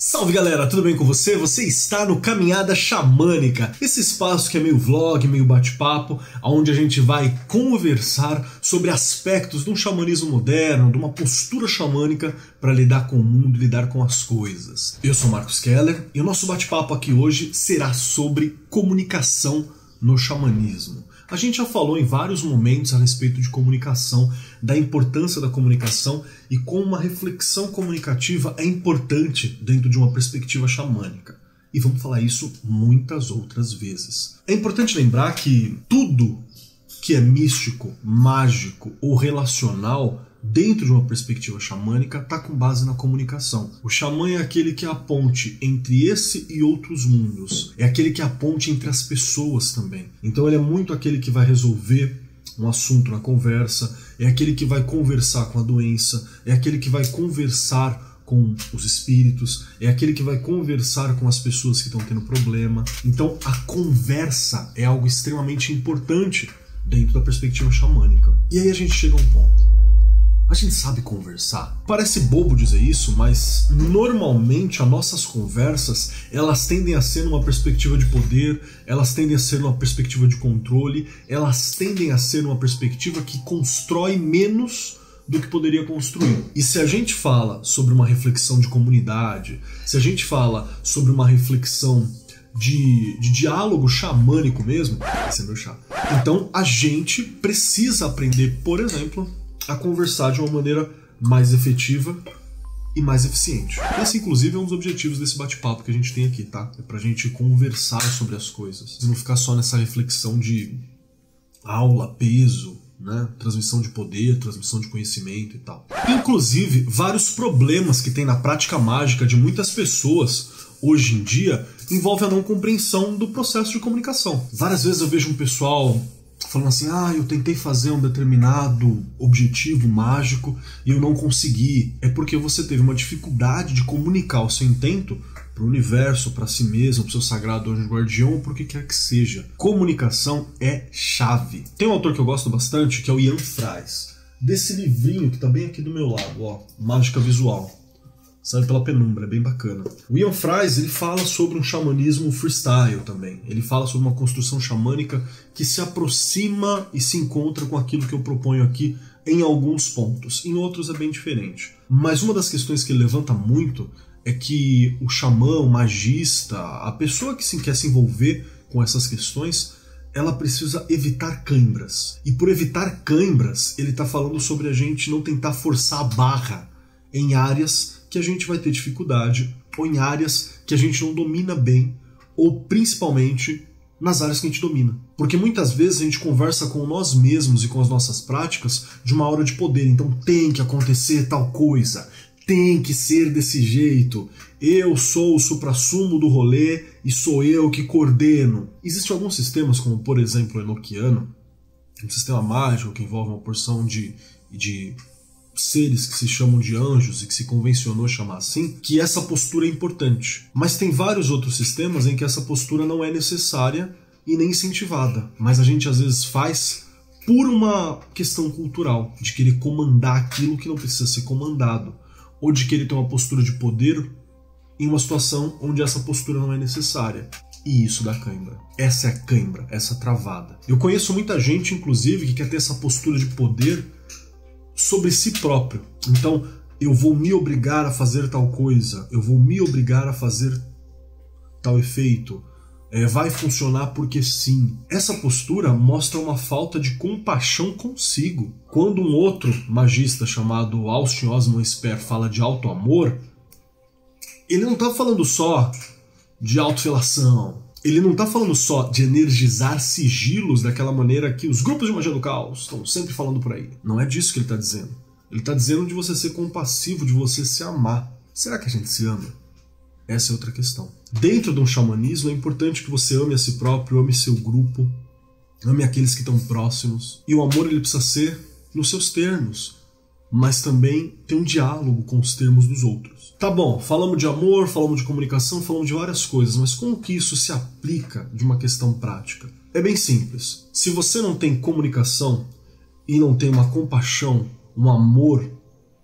Salve galera, tudo bem com você? Você está no Caminhada Xamânica, esse espaço que é meio vlog, meio bate-papo, onde a gente vai conversar sobre aspectos de um xamanismo moderno, de uma postura xamânica para lidar com o mundo, lidar com as coisas. Eu sou Marcos Keller e o nosso bate-papo aqui hoje será sobre comunicação no xamanismo. A gente já falou em vários momentos a respeito de comunicação, da importância da comunicação e como uma reflexão comunicativa é importante dentro de uma perspectiva xamânica. E vamos falar isso muitas outras vezes. É importante lembrar que tudo que é místico, mágico ou relacional dentro de uma perspectiva xamânica está com base na comunicação. O xamã é aquele que é a ponte entre esse e outros mundos. É aquele que é a ponte entre as pessoas também. Então ele é muito aquele que vai resolver um assunto na conversa, é aquele que vai conversar com a doença, é aquele que vai conversar com os espíritos, é aquele que vai conversar com as pessoas que estão tendo problema. Então a conversa é algo extremamente importante dentro da perspectiva xamânica. E aí a gente chega a um ponto. A gente sabe conversar. Parece bobo dizer isso, mas normalmente as nossas conversas, elas tendem a ser numa perspectiva de poder, elas tendem a ser numa perspectiva de controle, elas tendem a ser numa perspectiva que constrói menos do que poderia construir. E se a gente fala sobre uma reflexão de comunidade, se a gente fala sobre uma reflexão de diálogo xamânico mesmo, esse é meu chá. Então a gente precisa aprender, por exemplo, a conversar de uma maneira mais efetiva e mais eficiente. Esse, inclusive, é um dos objetivos desse bate-papo que a gente tem aqui, tá? É pra gente conversar sobre as coisas. E não ficar só nessa reflexão de aula, peso, né? Transmissão de poder, transmissão de conhecimento e tal. Inclusive, vários problemas que tem na prática mágica de muitas pessoas hoje em dia envolvem a não compreensão do processo de comunicação. Várias vezes eu vejo um pessoal falando assim, eu tentei fazer um determinado objetivo mágico e eu não consegui. É porque você teve uma dificuldade de comunicar o seu intento para o universo, para si mesmo, para o seu sagrado anjo guardião, ou para o que quer que seja. Comunicação é chave. Tem um autor que eu gosto bastante, que é o Ian Fries. Desse livrinho que está bem aqui do meu lado, ó, Mágica Visual. Sai pela penumbra, é bem bacana. O Ian Fries, ele fala sobre um xamanismo freestyle também. Ele fala sobre uma construção xamânica que se aproxima e se encontra com aquilo que eu proponho aqui em alguns pontos. Em outros é bem diferente. Mas uma das questões que ele levanta muito é que o xamã, o magista, a pessoa que quer se envolver com essas questões, ela precisa evitar cãibras. E por evitar cãibras, ele está falando sobre a gente não tentar forçar a barra em áreas que a gente vai ter dificuldade, ou em áreas que a gente não domina bem, ou principalmente nas áreas que a gente domina. Porque muitas vezes a gente conversa com nós mesmos e com as nossas práticas de uma aura de poder. Então tem que acontecer tal coisa, tem que ser desse jeito, eu sou o suprassumo do rolê e sou eu que coordeno. Existem alguns sistemas, como por exemplo o enoquiano, um sistema mágico que envolve uma porção de seres que se chamam de anjos e que se convencionou chamar assim, que essa postura é importante. Mas tem vários outros sistemas em que essa postura não é necessária e nem incentivada. Mas a gente às vezes faz por uma questão cultural, de querer comandar aquilo que não precisa ser comandado, ou de querer ter uma postura de poder em uma situação onde essa postura não é necessária. E isso dá cãibra. Essa é a cãibra, essa travada. Eu conheço muita gente, inclusive, que quer ter essa postura de poder sobre si próprio. Então, eu vou me obrigar a fazer tal coisa, eu vou me obrigar a fazer tal efeito, vai funcionar porque sim. Essa postura mostra uma falta de compaixão consigo. Quando um outro magista chamado Austin Osman Spare fala de auto-amor, ele não está falando só de autofelação, ele não está falando só de energizar sigilos daquela maneira que os grupos de magia do caos estão sempre falando por aí. Não é disso que ele está dizendo. Ele está dizendo de você ser compassivo, de você se amar. Será que a gente se ama? Essa é outra questão. Dentro de um xamanismo é importante que você ame a si próprio, ame seu grupo, ame aqueles que estão próximos. E o amor ele precisa ser nos seus termos, mas também ter um diálogo com os termos dos outros. Tá bom, falamos de amor, falamos de comunicação, falamos de várias coisas, mas como que isso se aplica de uma questão prática? É bem simples. Se você não tem comunicação e não tem uma compaixão, um amor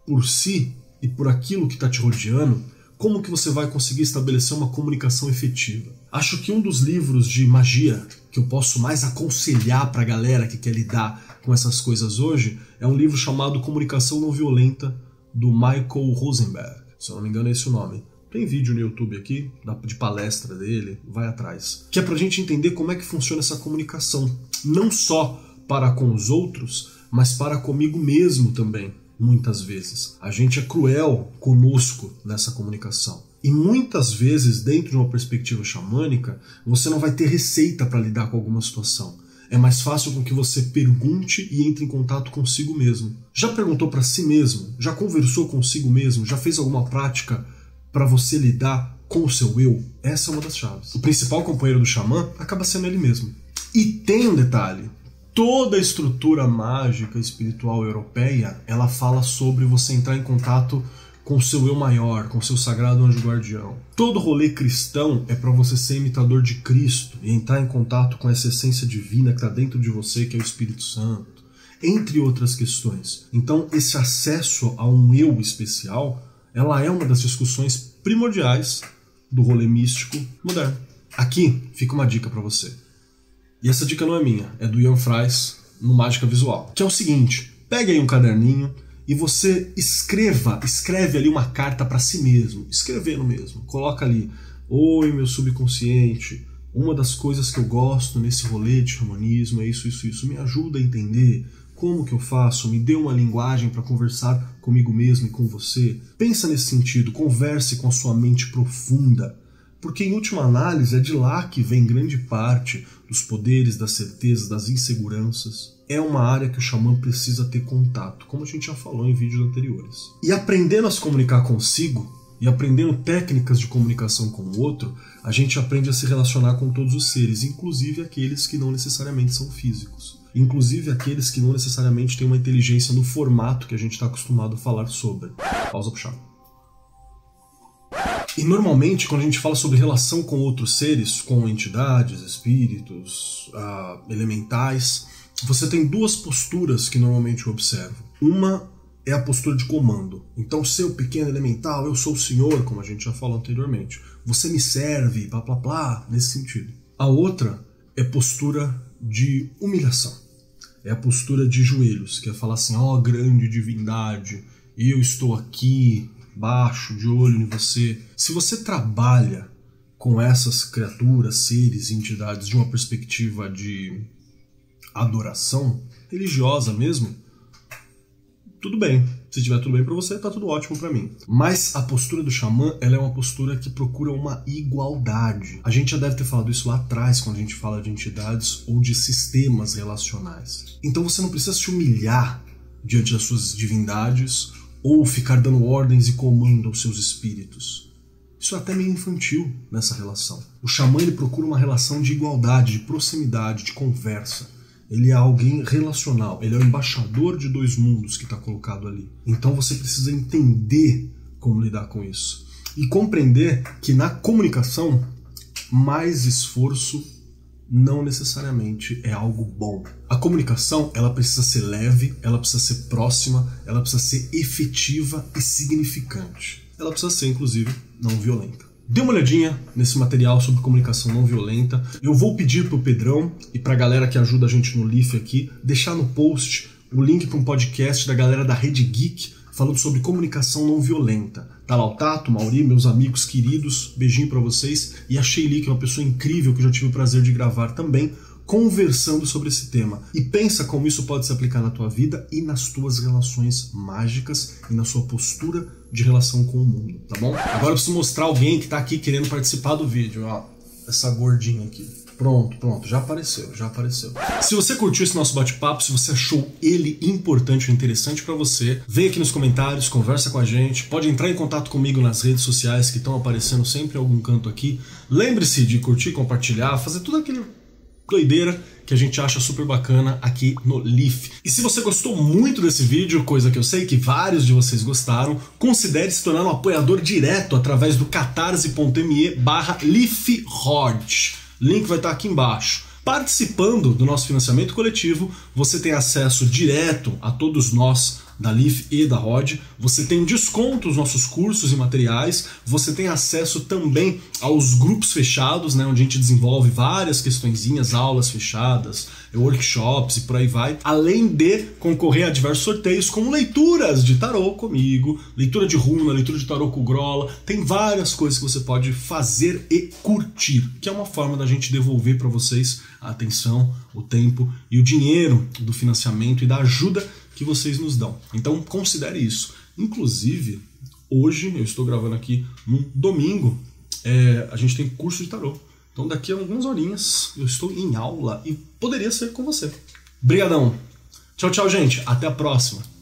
por si e por aquilo que está te rodeando, como que você vai conseguir estabelecer uma comunicação efetiva? Acho que um dos livros de magia que eu posso mais aconselhar para a galera que quer lidar com essas coisas hoje é um livro chamado Comunicação Não Violenta, do Michael Rosenberg. Se eu não me engano é esse o nome. Tem vídeo no YouTube aqui, de palestra dele, vai atrás. Que é pra gente entender como é que funciona essa comunicação. Não só para com os outros, mas para comigo mesmo também, muitas vezes. A gente é cruel conosco nessa comunicação. E muitas vezes, dentro de uma perspectiva xamânica, você não vai ter receita para lidar com alguma situação. É mais fácil com que você pergunte e entre em contato consigo mesmo. Já perguntou para si mesmo? Já conversou consigo mesmo? Já fez alguma prática para você lidar com o seu eu? Essa é uma das chaves. O principal companheiro do xamã acaba sendo ele mesmo. E tem um detalhe. Toda a estrutura mágica espiritual europeia, ela fala sobre você entrar em contato com o seu eu maior, com o seu sagrado anjo guardião. Todo rolê cristão é para você ser imitador de Cristo e entrar em contato com essa essência divina que está dentro de você, que é o Espírito Santo, entre outras questões. Então, esse acesso a um eu especial, ela é uma das discussões primordiais do rolê místico moderno. Aqui fica uma dica para você. E essa dica não é minha, é do Ian Fries, no Mágica Visual. Que é o seguinte, pegue aí um caderninho e você escreve ali uma carta para si mesmo, escrevendo mesmo. Coloca ali, oi meu subconsciente, uma das coisas que eu gosto nesse rolê de xamanismo é isso, me ajuda a entender como que eu faço, me dê uma linguagem para conversar comigo mesmo e com você. Pensa nesse sentido, converse com a sua mente profunda, porque em última análise é de lá que vem grande parte dos poderes, das certezas, das inseguranças. É uma área que o xamã precisa ter contato, como a gente já falou em vídeos anteriores. E aprendendo a se comunicar consigo, e aprendendo técnicas de comunicação com o outro, a gente aprende a se relacionar com todos os seres, inclusive aqueles que não necessariamente são físicos. Inclusive aqueles que não necessariamente têm uma inteligência no formato que a gente está acostumado a falar sobre. Pausa pro chá. E normalmente, quando a gente fala sobre relação com outros seres, com entidades, espíritos, elementais, você tem duas posturas que normalmente eu observo. Uma é a postura de comando. Então, seu pequeno elemental, eu sou o senhor, como a gente já falou anteriormente. Você me serve, blá blá blá, nesse sentido. A outra é postura de humilhação. É a postura de joelhos, que é falar assim, ó, grande divindade, eu estou aqui, baixo, de olho em você. Se você trabalha com essas criaturas, seres, entidades de uma perspectiva de adoração religiosa mesmo, tudo bem. Se tiver tudo bem para você, tá tudo ótimo para mim. Mas a postura do xamã, ela é uma postura que procura uma igualdade. A gente já deve ter falado isso lá atrás, quando a gente fala de entidades ou de sistemas relacionais. Então você não precisa se humilhar diante das suas divindades ou ficar dando ordens e comando aos seus espíritos. Isso é até meio infantil nessa relação. O xamã, ele procura uma relação de igualdade, de proximidade, de conversa. Ele é alguém relacional, ele é o embaixador de dois mundos que está colocado ali. Então você precisa entender como lidar com isso. E compreender que na comunicação, mais esforço não necessariamente é algo bom. A comunicação, ela precisa ser leve, ela precisa ser próxima, ela precisa ser efetiva e significante. Ela precisa ser, inclusive, não violenta. Dê uma olhadinha nesse material sobre comunicação não violenta. Eu vou pedir pro Pedrão e pra galera que ajuda a gente no Leaf aqui, deixar no post o link para um podcast da galera da Rede Geek falando sobre comunicação não violenta. Tá lá o Tato, o Mauri, meus amigos queridos, beijinho pra vocês. E a Sheili, que é uma pessoa incrível que eu já tive o prazer de gravar também, conversando sobre esse tema. E pensa como isso pode se aplicar na tua vida e nas tuas relações mágicas e na sua postura de relação com o mundo, tá bom? Agora eu preciso mostrar alguém que tá aqui querendo participar do vídeo, ó. Essa gordinha aqui. Pronto, já apareceu. Se você curtiu esse nosso bate-papo, se você achou ele importante ou interessante pra você, vem aqui nos comentários, conversa com a gente, pode entrar em contato comigo nas redes sociais que estão aparecendo sempre em algum canto aqui. Lembre-se de curtir, compartilhar, fazer tudo aquele doideira que a gente acha super bacana aqui no Leaf. E se você gostou muito desse vídeo, coisa que eu sei que vários de vocês gostaram, considere se tornar um apoiador direto através do catarse.me/LeafHorde. Link vai estar aqui embaixo. Participando do nosso financiamento coletivo, você tem acesso direto a todos nós da Leaf e da Rod. Você tem desconto nos nossos cursos e materiais. Você tem acesso também aos grupos fechados, né, onde a gente desenvolve várias questõezinhas, aulas fechadas, workshops e por aí vai. Além de concorrer a diversos sorteios, como leituras de tarô comigo, leitura de runa, leitura de tarô com o Grola. Tem várias coisas que você pode fazer e curtir, que é uma forma da gente devolver para vocês a atenção, o tempo e o dinheiro do financiamento e da ajuda que vocês nos dão. Então considere isso. Inclusive, hoje, eu estou gravando aqui no domingo, a gente tem curso de tarô. Então daqui a algumas horinhas eu estou em aula e poderia ser com você. Brigadão. Tchau, tchau, gente. Até a próxima.